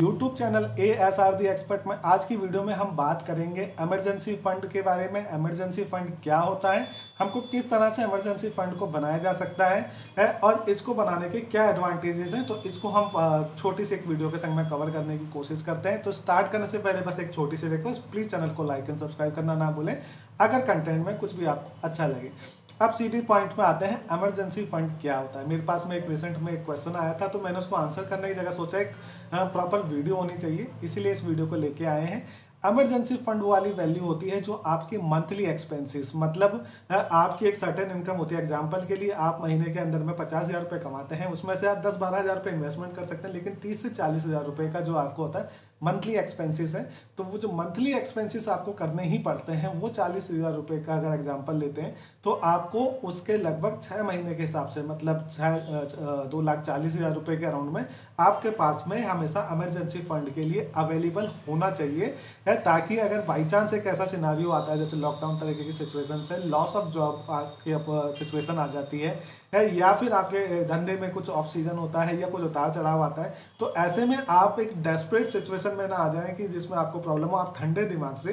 YouTube channel ASR दी expert में आज की वीडियो में हम बात करेंगे इमरजेंसी फंड के बारे में। इमरजेंसी फंड क्या होता है, हमको किस तरह से इमरजेंसी फंड को बनाया जा सकता है और इसको बनाने के क्या एडवांटेजेस हैं। तो इसको हम छोटी सी एक वीडियो के संग में कवर करने की कोशिश करते हैं। तो स्टार्ट करने से पहले बस एक छोटी सी रिक्वेस्ट, प्लीज़ चैनल को लाइक एंड सब्सक्राइब करना ना भूलें अगर कंटेंट में कुछ भी आपको अच्छा लगे। अब सीधी पॉइंट में आते हैं, इमरजेंसी फंड क्या होता है। मेरे पास में एक रिसेंट में एक क्वेश्चन आया था, तो मैंने उसको आंसर करने की जगह सोचा एक प्रॉपर वीडियो होनी चाहिए, इसीलिए इस वीडियो को लेके आए हैं। इमरजेंसी फंड वाली वैल्यू होती है जो आपके मंथली एक्सपेंसेस, मतलब आपकी एक सर्टेन इनकम होती है। एग्जांपल के लिए आप महीने के अंदर में 50,000 रुपये कमाते हैं, उसमें से आप 10-12 हज़ार रुपये इन्वेस्टमेंट कर सकते हैं, लेकिन 30 से 40 हज़ार रुपये का जो आपको होता है मंथली एक्सपेंसेस है। तो वो जो मंथली एक्सपेंसेस आपको करने ही पड़ते हैं, वो 40,000 रुपये का अगर एग्जाम्पल लेते हैं तो आपको उसके लगभग 6 महीने के हिसाब से, मतलब 2,40,000 रुपये के अराउंड में आपके पास में हमेशा इमरजेंसी फंड के लिए अवेलेबल होना चाहिए है, ताकि अगर बाई चांस एक ऐसा सिनारियो आता है जैसे लॉकडाउन तरीके की सिचुएशन से लॉस ऑफ जॉब की सिचुएशन आ जाती है या फिर आपके धंधे में कुछ ऑफ सीजन होता है या कुछ उतार चढ़ाव आता है, तो ऐसे में आप एक डेस्परेट सिचुएशन में ना आ जाएं कि जिसमें आपको प्रॉब्लम हो। आप ठंडे दिमाग से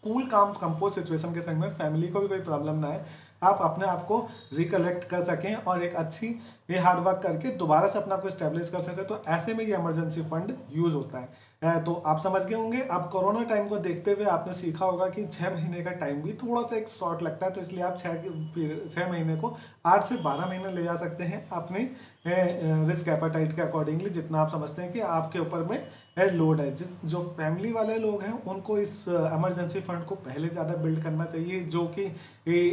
कूल काम कंपोज सिचुएशन के संग में फैमिली को भी कोई प्रॉब्लम ना है, आप अपने आप को रिकलेक्ट कर सकें और एक अच्छी ये हार्ड वर्क करके दोबारा से अपने आप को स्टेब्लिश कर सकें। तो ऐसे में ये इमरजेंसी फंड यूज होता है। तो आप समझ गए होंगे। अब कोरोना टाइम को देखते हुए आपने सीखा होगा कि 6 महीने का टाइम भी थोड़ा सा एक शॉर्ट लगता है, तो इसलिए आप 6 महीने को 8 से 12 महीने ले जा सकते हैं अपनी रिस्क एपेटाइट के अकॉर्डिंगली, जितना आप समझते हैं कि आपके ऊपर में लोड है। जो फैमिली वाले लोग हैं उनको इस इमरजेंसी फंड को पहले ज़्यादा बिल्ड करना चाहिए, जो कि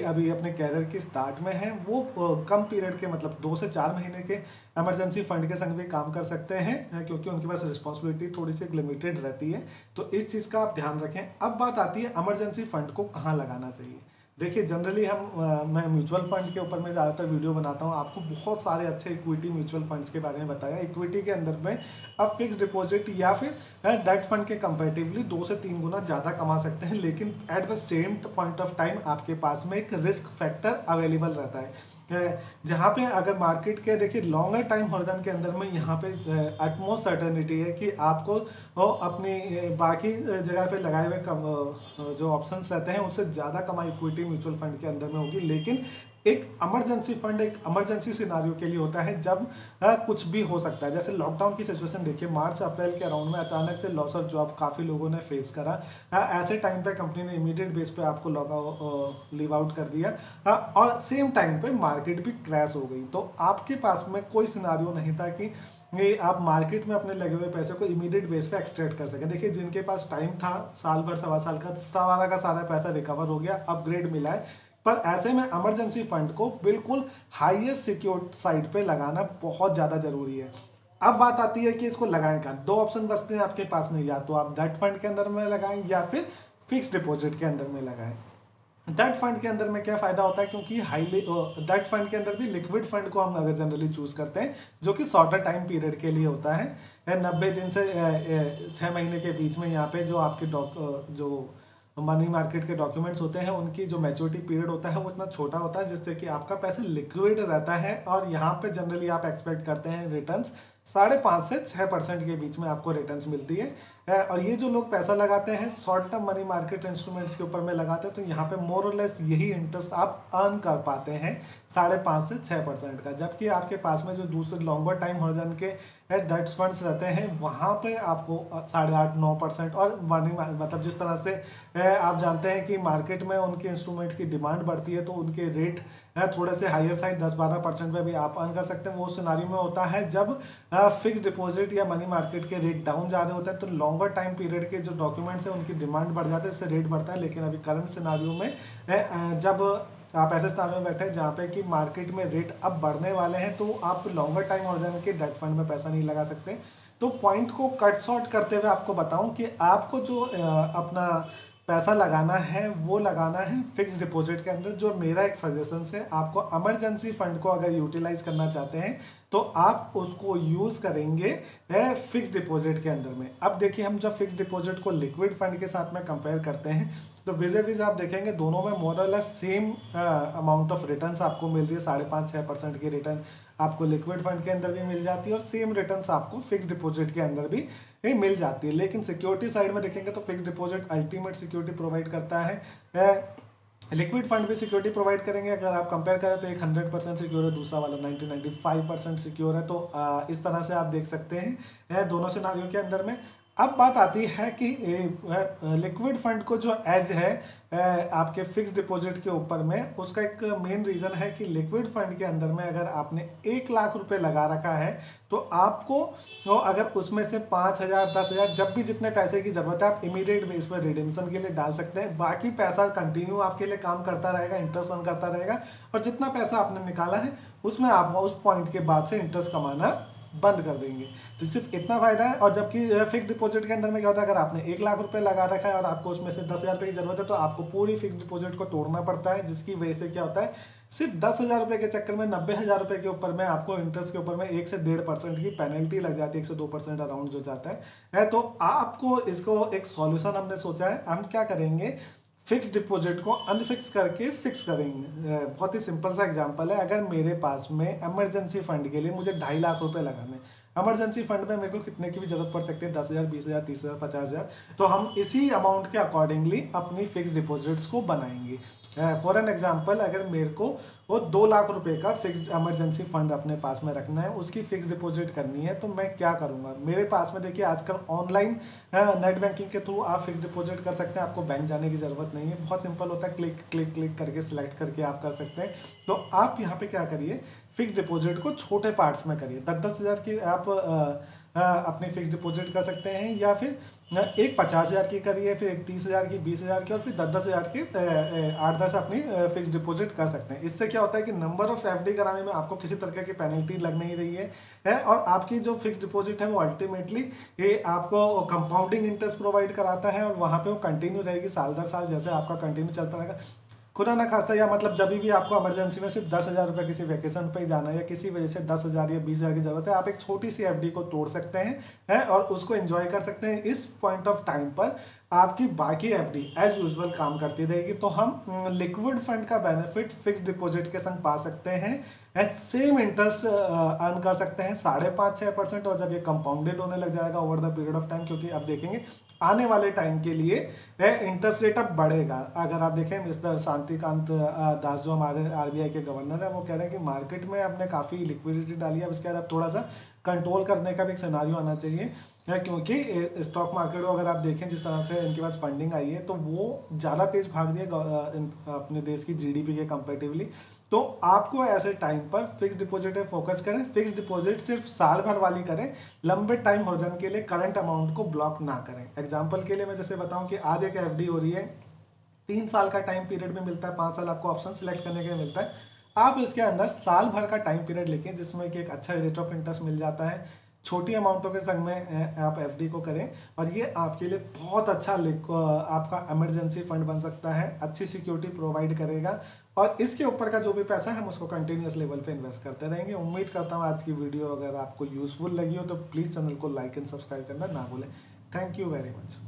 अभी अपने कैरियर के स्टार्ट में है। वो कम पीरियड के, मतलब 2 से 4 महीने के इमरजेंसी फंड के संग भी काम कर सकते हैं, क्योंकि उनके पास रिस्पॉन्सिबिलिटी थोड़ी सी लिमिटेड रहती है। तो इस चीज़ का आप ध्यान रखें। अब बात आती है इमरजेंसी फंड को कहाँ लगाना चाहिए। देखिए, जनरली मैं म्यूचुअल फंड के ऊपर में ज़्यादातर वीडियो बनाता हूँ। आपको बहुत सारे अच्छे इक्विटी म्यूचुअल फंड्स के बारे में बताया। इक्विटी के अंदर में आप फिक्स डिपॉजिट या फिर डेट फंड के कंपेरेटिवली 2 से 3 गुना ज़्यादा कमा सकते हैं, लेकिन at the same point of time आपके पास में एक रिस्क फैक्टर अवेलेबल रहता है। जहाँ पे अगर मार्केट के देखिए लॉन्गर टाइम हॉरिजन के अंदर में यहाँ पे अटमोस्ट सर्टेनिटी है कि आपको अपनी बाकी जगह पे लगाए हुए जो ऑप्शंस रहते हैं उससे ज़्यादा कमाई इक्विटी म्यूचुअल फंड के अंदर में होगी। लेकिन एक इमरजेंसी फंड एक इमरजेंसी सिनारियो के लिए होता है जब कुछ भी हो सकता है। जैसे लॉकडाउन की सिचुएशन देखिए, मार्च अप्रैल के अराउंड में अचानक से लॉस ऑफ जॉब काफ़ी लोगों ने फेस करा। ऐसे टाइम पे कंपनी ने इमीडिएट बेस पे आपको लीव आउट कर दिया और सेम टाइम पे मार्केट भी क्रैश हो गई। तो आपके पास में कोई सिनारियो नहीं था कि आप मार्केट में अपने लगे हुए पैसे को इमीडिएट बेस पे एक्सट्रैक्ट कर सके। देखिए, जिनके पास टाइम था साल भर सवा साल का, सारा पैसा रिकवर हो गया, अपग्रेड मिला है। पर ऐसे में इमरजेंसी फंड को बिल्कुल हाईएस्ट सिक्योर्ड साइड पे लगाना बहुत ज़्यादा जरूरी है। अब बात आती है कि इसको लगाएं कहाँ। 2 ऑप्शन बचते हैं आपके पास में, या तो आप डेट फंड के अंदर में लगाएं या फिर फिक्स डिपॉजिट के अंदर में लगाएं। डेट फंड के अंदर में क्या फायदा होता है, क्योंकि हाईली डेट फंड के अंदर भी लिक्विड फंड को हम अगर जनरली चूज करते हैं, जो कि शॉर्टर टाइम पीरियड के लिए होता है 90 दिन से 6 महीने के बीच में। यहाँ पे जो आपके जो मनी मार्केट के डॉक्यूमेंट्स होते हैं उनकी जो मैच्योरिटी पीरियड होता है वो इतना छोटा होता है जिससे कि आपका पैसा लिक्विड रहता है। और यहाँ पे जनरली आप एक्सपेक्ट करते हैं रिटर्न्स 5.5 से 6% के बीच में आपको रिटर्न्स मिलती है। और ये जो लोग पैसा लगाते हैं short term money market instruments के ऊपर में लगाते हैं, तो यहाँ पे मोर और लेस यही इंटरेस्ट आप अर्न कर पाते हैं 5.5 से 6% का। जबकि आपके पास में जो दूसरे लॉन्गर टाइम हॉरिजन के डेट फंड्स रहते हैं वहाँ पे आपको 8.5-9% और मनी, मतलब जिस तरह से आप जानते हैं कि मार्केट में उनके इंस्ट्रूमेंट्स की डिमांड बढ़ती है तो उनके रेट थोड़े से हायर साइड 10-12% में भी आप अर्न कर सकते हैं। वो सिनारियो में होता है जब फिक्स डिपॉजिट या मनी मार्केट के रेट डाउन जा रहे होते हैं, तो लॉन्गर टाइम पीरियड के जो डॉक्यूमेंट्स हैं उनकी डिमांड बढ़ जाती है, इससे रेट बढ़ता है। लेकिन अभी करंट सिनारियो में जब आप ऐसे स्थान में बैठे हैं जहाँ पे कि मार्केट में रेट अब बढ़ने वाले हैं, तो आप लॉन्गर टाइम हॉरिजन के डेट फंड में पैसा नहीं लगा सकते। तो पॉइंट को कट शॉर्ट करते हुए आपको बताऊं कि आपको जो अपना पैसा लगाना है वो लगाना है फिक्स डिपॉजिट के अंदर। जो मेरा एक सजेशन है, आपको इमरजेंसी फंड को अगर यूटिलाइज करना चाहते हैं तो तो आप उसको यूज करेंगे फिक्स डिपॉजिट के अंदर में। अब देखिए हम जब फिक्स डिपॉजिट को लिक्विड फंड के साथ में कंपेयर करते हैं तो विज आप देखेंगे दोनों में मोर और less same amount of returns आपको मिल रही है। 5.5-6% की रिटर्न आपको लिक्विड फंड के अंदर भी मिल जाती है और सेम रिटर्न्स आपको फिक्स डिपॉजिट के अंदर भी मिल जाती है। लेकिन सिक्योरिटी साइड में देखेंगे तो fix deposit ultimate security provide करता है। लिक्विड फंड भी सिक्योरिटी प्रोवाइड करेंगे। अगर आप कंपेयर करें तो एक 100% सिक्योर है, दूसरा वाला 90-95% सिक्योर है। तो इस तरह से आप देख सकते हैं दोनों सिनारियों के अंदर में। अब बात आती है कि लिक्विड फंड को जो एज है आपके फिक्स डिपॉजिट के ऊपर में, उसका एक मेन रीजन है कि लिक्विड फंड के अंदर में अगर आपने 1 लाख रुपए लगा रखा है तो आपको तो अगर उसमें से 5,000 10,000 जब भी जितने पैसे की जरूरत है आप इमीडिएट बेस पर रिडेम्पशन के लिए डाल सकते हैं। बाकी पैसा कंटिन्यू आपके लिए काम करता रहेगा, इंटरेस्ट अर्न करता रहेगा और जितना पैसा आपने निकाला है उसमें आप उस पॉइंट के बाद से इंटरेस्ट कमाना बंद कर देंगे। तो सिर्फ इतना फायदा है। और जबकि फिक्स डिपॉजिट के अंदर में क्या होता है, अगर आपने 1 लाख रुपए लगा रखा है और आपको उसमें से 10,000 रुपए की जरूरत है तो आपको पूरी फिक्स डिपॉजिट को तोड़ना पड़ता है, जिसकी वजह से क्या होता है सिर्फ 10,000 रुपए के चक्कर में 90,000 रुपए के ऊपर में आपको इंटरेस्ट के ऊपर में 1 से 1.5% की पेनल्टी लग जाती है, 1 से 2% अराउंड जो जाता है। तो आपको इसको एक सॉल्यूशन हमने सोचा है, हम क्या करेंगे फिक्स डिपॉजिट को अनफिक्स करके फिक्स करेंगे। बहुत ही सिंपल सा एग्जांपल है, अगर मेरे पास में इमरजेंसी फंड के लिए मुझे 2.5 लाख रुपए लगाने, इमरजेंसी फंड में मेरे को कितने की भी जरूरत पड़ सकती है, 10,000 20,000 30,000 50,000, तो हम इसी अमाउंट के अकॉर्डिंगली अपनी फिक्स डिपॉजिट्स को बनाएंगे। फॉर एन एग्जाम्पल अगर मेरे को वो 2 लाख रुपए का फिक्स्ड इमरजेंसी फंड अपने पास में रखना है, उसकी फिक्स डिपॉजिट करनी है, तो मैं क्या करूंगा। मेरे पास में देखिए आजकल ऑनलाइन नेट बैंकिंग के थ्रू आप फिक्स डिपॉजिट कर सकते हैं, आपको बैंक जाने की जरूरत नहीं है, बहुत सिंपल होता है, क्लिक क्लिक क्लिक करके सिलेक्ट करके आप कर सकते हैं। तो आप यहाँ पे क्या करिए, फिक्स डिपॉजिट को छोटे पार्ट्स में करिए। 10-10 हज़ार की आप अपनी फिक्स डिपॉजिट कर सकते हैं, या फिर एक 50,000 की करिए, फिर एक 30,000 की, 20,000 की और फिर 10-10 हज़ार की 8-10 अपनी फिक्स डिपॉजिट कर सकते हैं। इससे क्या होता है कि नंबर ऑफ एफडी कराने में आपको किसी तरह की पेनल्टी लग नहीं रही है और आपकी जो फिक्स डिपॉजिट है वो अल्टीमेटली ये आपको कंपाउंडिंग इंटरेस्ट प्रोवाइड कराता है और वहाँ पे वो कंटिन्यू रहेगी साल दर साल, जैसे आपका कंटिन्यू चलता रहेगा। खुदा ना खास्ता या मतलब जब भी आपको इमरजेंसी में सिर्फ 10,000 रुपये किसी वेकेशन पे ही जाना है या किसी वजह से 10,000 या 20,000 की जरूरत है, आप एक छोटी सी एफडी को तोड़ सकते हैं और उसको एंजॉय कर सकते हैं। इस पॉइंट ऑफ टाइम पर आपकी बाकी एफडी एज यूजुअल काम करती रहेगी। तो हम लिक्विड फंड का बेनिफिट फिक्स डिपॉजिट के संग पा सकते हैं, सेम इंटरेस्ट अर्न कर सकते हैं 5.5-6%। और जब ये कंपाउंडेड होने लग जाएगा over the period of time, क्योंकि अब देखेंगे आने वाले टाइम के लिए इंटरेस्ट रेट अब बढ़ेगा। अगर आप देखें मिस्टर शांतिकांत दास जो हमारे आरबीआई के गवर्नर है, वो कह रहे हैं कि मार्केट में आपने काफ़ी लिक्विडिटी डाली है, अब इसके बाद अब थोड़ा सा कंट्रोल करने का भी एक सिनेरियो आना चाहिए, क्योंकि स्टॉक मार्केट को अगर आप देखें जिस तरह से इनके पास फंडिंग आई है तो वो ज़्यादा तेज भाग रही है अपने देश की जीडीपी के कंपेरेटिवली। तो आपको ऐसे टाइम पर फिक्स डिपॉजिट पे फोकस करें, फिक्स डिपॉजिट सिर्फ साल भर वाली करें, लंबे टाइम होरिजन के लिए करंट अमाउंट को ब्लॉक ना करें। एग्जाम्पल के लिए मैं जैसे बताऊं कि आज एक एफडी हो रही है, 3 साल का टाइम पीरियड में मिलता है, 5 साल आपको ऑप्शन सिलेक्ट करने के लिए मिलता है। आप इसके अंदर साल भर का टाइम पीरियड लिखें जिसमें कि एक अच्छा रेट ऑफ इंटरेस्ट मिल जाता है, छोटी अमाउंटों के संग में आप एफडी को करें और ये आपके लिए बहुत अच्छा आपका इमरजेंसी फंड बन सकता है, अच्छी सिक्योरिटी प्रोवाइड करेगा और इसके ऊपर का जो भी पैसा है हम उसको कंटिन्यूस लेवल पे इन्वेस्ट करते रहेंगे। उम्मीद करता हूँ आज की वीडियो अगर आपको यूजफुल लगी हो तो प्लीज़ चैनल को लाइक एंड सब्सक्राइब करना ना भूलें। Thank you very much.